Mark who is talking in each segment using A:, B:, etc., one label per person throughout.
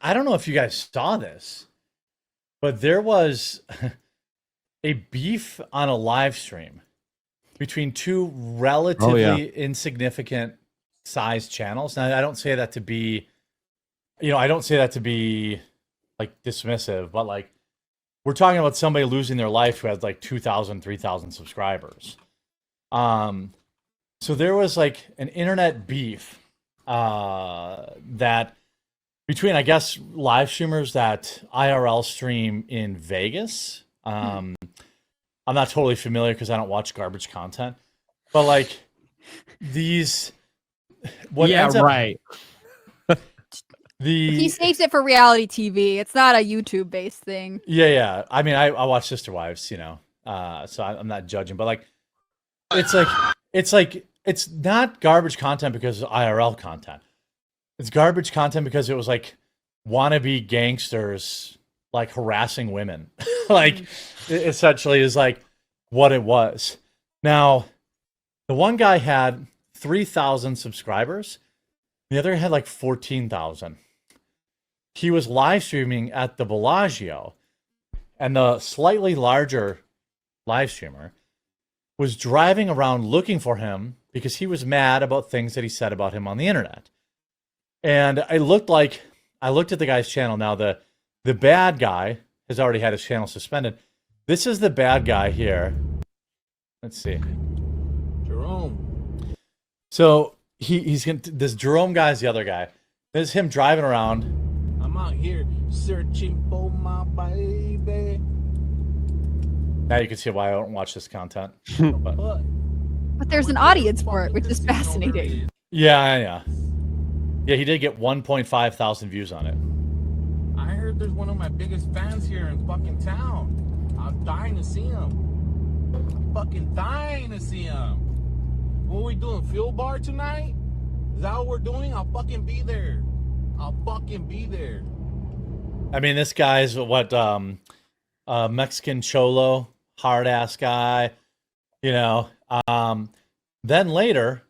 A: I don't know if you guys saw this, but there was a beef on a live stream between two relatively insignificant size channels. Now, I don't say that to be, I don't say that to be like dismissive, but like we're talking about somebody losing their life who has like 2,000, 3,000 subscribers. So there was like an internet beef that between, I guess, live streamers that IRL stream in Vegas. I'm not totally familiar because I don't watch garbage content, but like these,
B: right.
C: He saves it for reality TV. It's not a YouTube based thing.
A: Yeah. I mean, I watch Sister Wives, so I'm not judging, but like, it's not garbage content because of IRL content. It's garbage content because it was like wannabe gangsters like harassing women. Like it essentially is like what it was. Now, the one guy had 3,000 subscribers. The other had like 14,000. He was live streaming at the Bellagio, and the slightly larger live streamer was driving around looking for him because he was mad about things that he said about him on the internet. And I looked at the guy's channel. Now the bad guy has already had his channel suspended. This is the bad guy here. Let's see.
D: Jerome.
A: So he's this Jerome guy's the other guy. This is him driving around.
D: I'm out here searching for my baby.
A: Now you can see why I don't watch this content.
C: But there's an audience for it, which is fascinating.
A: Yeah, he did get 1.5 thousand views on it.
D: I heard there's one of my biggest fans here in fucking town. I'm dying to see him. I'm fucking dying to see him. What are we doing? Fuel bar tonight? Is that what we're doing? I'll fucking be there. I'll fucking be there.
A: I mean, this guy's what, Mexican cholo, hard ass guy, then later,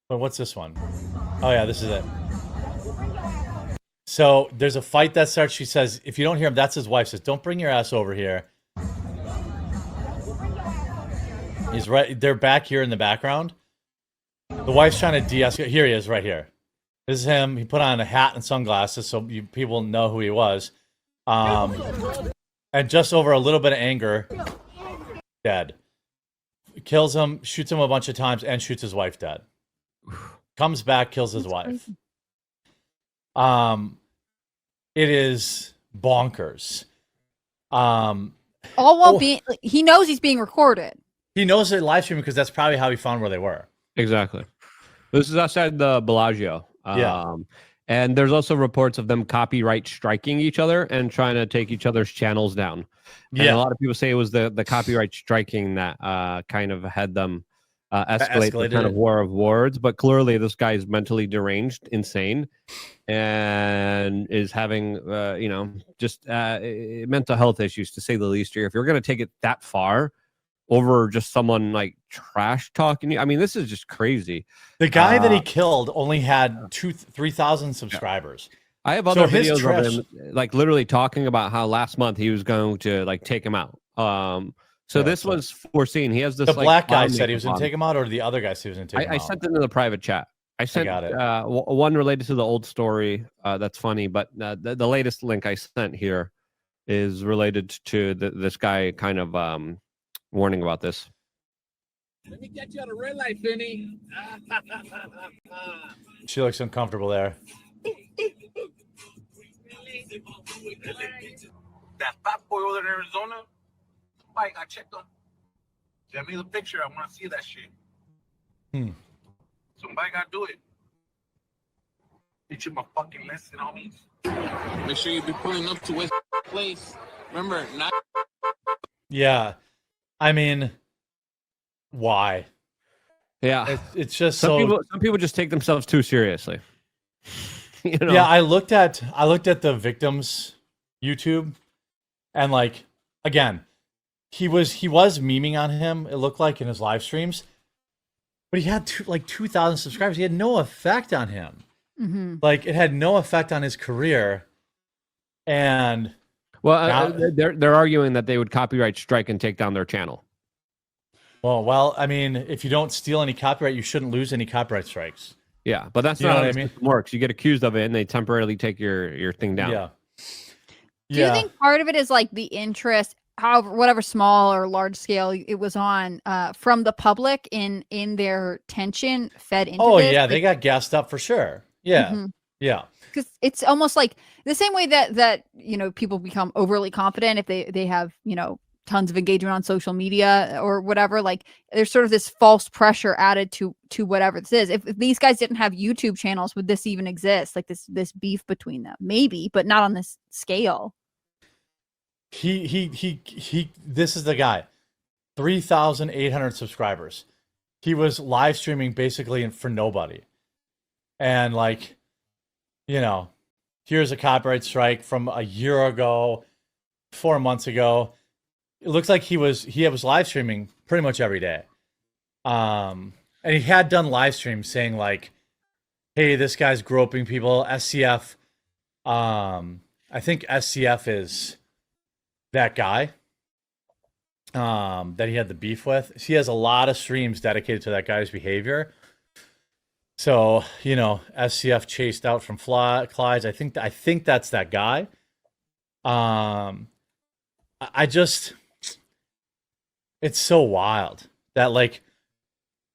A: but what's this one? Oh yeah, this is it. So there's a fight that starts. She says, if you don't hear him, that's his wife says, don't bring your ass over here. He's right. They're back here in the background. The wife's trying to de-escalate. Here he is right here. This is him. He put on a hat and sunglasses so people know who he was. And just over a little bit of anger, dead. Kills him, shoots him a bunch of times, and shoots his wife dead. Comes back, kills his wife. It is bonkers. All
C: while he knows he's being recorded.
A: He knows they're live streaming because that's probably how he found where they were.
B: Exactly. This is outside the Bellagio.
A: Yeah.
B: And there's also reports of them copyright striking each other and trying to take each other's channels down. And a lot of people say it was the copyright striking that kind of had them escalate the kind of war of words. But clearly this guy is mentally deranged, insane, and is having, just mental health issues, to say the least here. If you're going to take it that far over just someone like trash talking you, I mean, this is just crazy.
A: The guy that he killed only had 3,000 subscribers.
B: I have other videos of him like literally talking about how last month he was going to like take him out. This was foreseen. He has this.
A: The black guy said he was going to take him out, or the other guy said he was going to take him out.
B: I sent it in the private chat. I sent one related to the old story. That's funny, but the latest link I sent here is related to this guy kind of warning about this.
D: Let me get you on a red light, Finny.
A: She looks uncomfortable there.
D: That fat boy over there in Arizona, I checked on. Send me the picture. I want to see that shit. Somebody got to do it. Teach him a fucking lesson, homies. Make sure you be pulling up to West Place. Remember, not.
A: Yeah. I mean, why?
B: Yeah.
A: It's just
B: some people just take themselves too seriously.
A: Yeah, I looked at the victims' YouTube, and like, again, he was memeing on him, it looked like, in his live streams, but he had 2,000 subscribers. He had no effect on him.
C: Mm-hmm.
A: Like, it had no effect on his career. And
B: Well,
A: now,
B: they're arguing that they would copyright strike and take down their channel.
A: well, I mean, if you don't steal any copyright, you shouldn't lose any copyright strikes.
B: Yeah, but that's
A: You
B: not
A: know
B: how
A: what
B: the
A: I mean?
B: system works. You get accused of it, and they temporarily take your thing down.
A: Yeah.
C: Do you think part of it is like the interest, however, whatever small or large scale it was on, from the public in their tension fed into
A: Oh
C: this?
A: yeah,
C: Like,
A: they got gassed up for sure. Yeah.
C: Mhm.
A: Yeah.
C: because it's almost like the same way that people become overly confident if they have tons of engagement on social media or whatever. Like there's sort of this false pressure added to whatever this is. If these guys didn't have YouTube channels, would this even exist? Like this beef between them, maybe, but not on this scale.
A: He this is the guy. 3,800 subscribers. He was live streaming basically for nobody. And like, here's a copyright strike from a year ago, 4 months ago. It looks like he was live streaming pretty much every day. And he had done live streams saying like, hey, this guy's groping people. SCF. I think SCF is that guy that he had the beef with. He has a lot of streams dedicated to that guy's behavior. So, SCF chased out from Clyde's. I think that's that guy. It's so wild that like,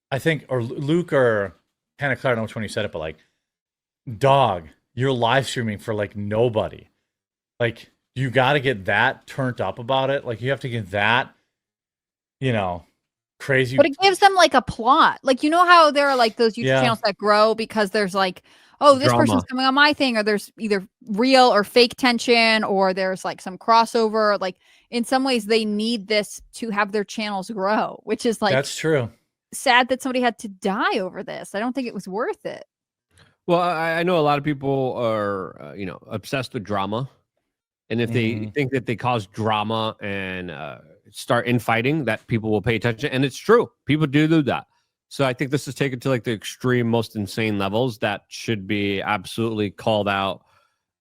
A: I think, or Luke or Hannah Clark, I don't know which one you said it, but like, dog, you're live streaming for like nobody. Like, you got to get that turned up about it. Like, you have to get that, crazy.
C: But it gives them like a plot. Like, how there are like those YouTube channels that grow because there's like, oh, this
B: Drama.
C: person's coming on my thing, or there's either real or fake tension, or there's like some crossover. Like in some ways they need this to have their channels grow, which is like,
A: that's true.
C: Sad that somebody had to die over this. I don't think it was worth it.
B: Well, I know a lot of people are, obsessed with drama. And if they think that they cause drama and start infighting, that people will pay attention. And it's true. People do that. So I think this is taken to like the extreme, most insane levels that should be absolutely called out,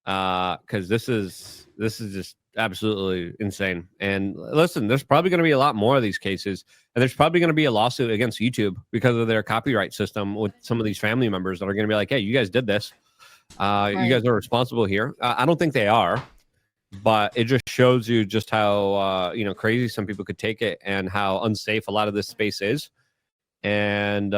B: because this is just absolutely insane. And listen, there's probably going to be a lot more of these cases, and there's probably going to be a lawsuit against YouTube because of their copyright system with some of these family members that are going to be like, hey, you guys did this.
C: Right.
B: You guys are responsible here. I don't think they are. But it just shows you just how crazy some people could take it and how unsafe a lot of this space is. And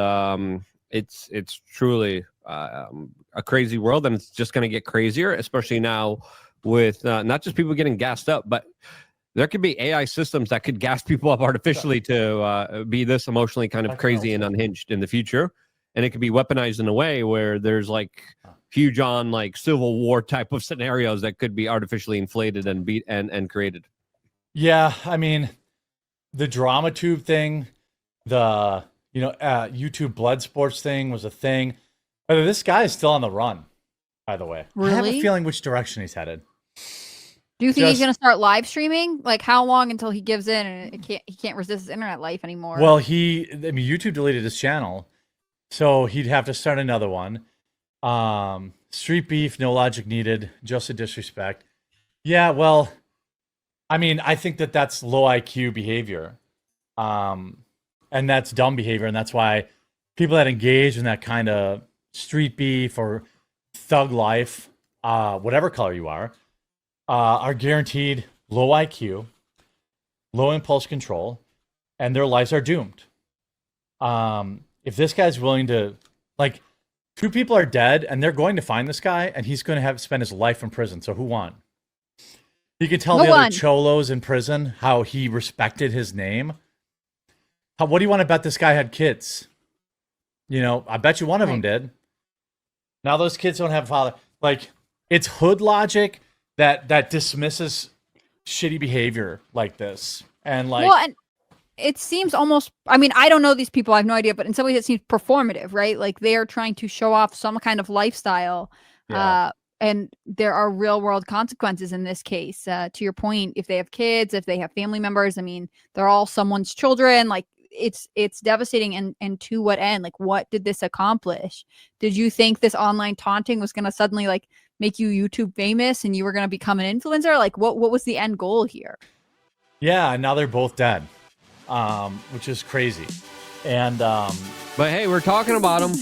B: it's truly a crazy world, and it's just going to get crazier, especially now with not just people getting gassed up, but there could be AI systems that could gas people up artificially to be this emotionally kind of crazy and unhinged in the future. And it could be weaponized in a way where there's like huge on like Civil War type of scenarios that could be artificially inflated and beat and created.
A: Yeah, I mean, the drama tube thing, the YouTube blood sports thing was a thing. But this guy is still on the run, by the way.
C: Really?
A: I have a feeling which direction he's headed.
C: Do you think he's going to start live streaming? Like how long until he gives in and he can't resist his internet life anymore?
A: Well, YouTube deleted his channel, so he'd have to start another one. Street beef, no logic needed, just a disrespect. Yeah, well, I mean, I think that's low IQ behavior. And that's dumb behavior, and that's why people that engage in that kind of street beef or thug life, whatever color you are guaranteed low IQ, low impulse control, and their lives are doomed. If this guy's willing to, like, 2 people are dead, and they're going to find this guy, and he's going to have to spend his life in prison. So who won? You can tell the other cholos in prison how he respected his name. What do you want to bet this guy had kids? I bet you one of them did. Now those kids don't have a father. Like, it's hood logic that dismisses shitty behavior like this. And like,
C: well, and it seems almost, I mean, I don't know these people, I have no idea, but in some ways it seems performative, right? Like they are trying to show off some kind of lifestyle.
A: Yeah.
C: And there are real world consequences in this case. To your point, if they have kids, if they have family members, I mean, they're all someone's children. Like it's devastating. And to what end? Like, what did this accomplish? Did you think this online taunting was going to suddenly like make you YouTube famous and you were going to become an influencer? Like what was the end goal here?
A: Yeah, and now they're both dead, which is crazy. And
B: but hey, we're talking about them.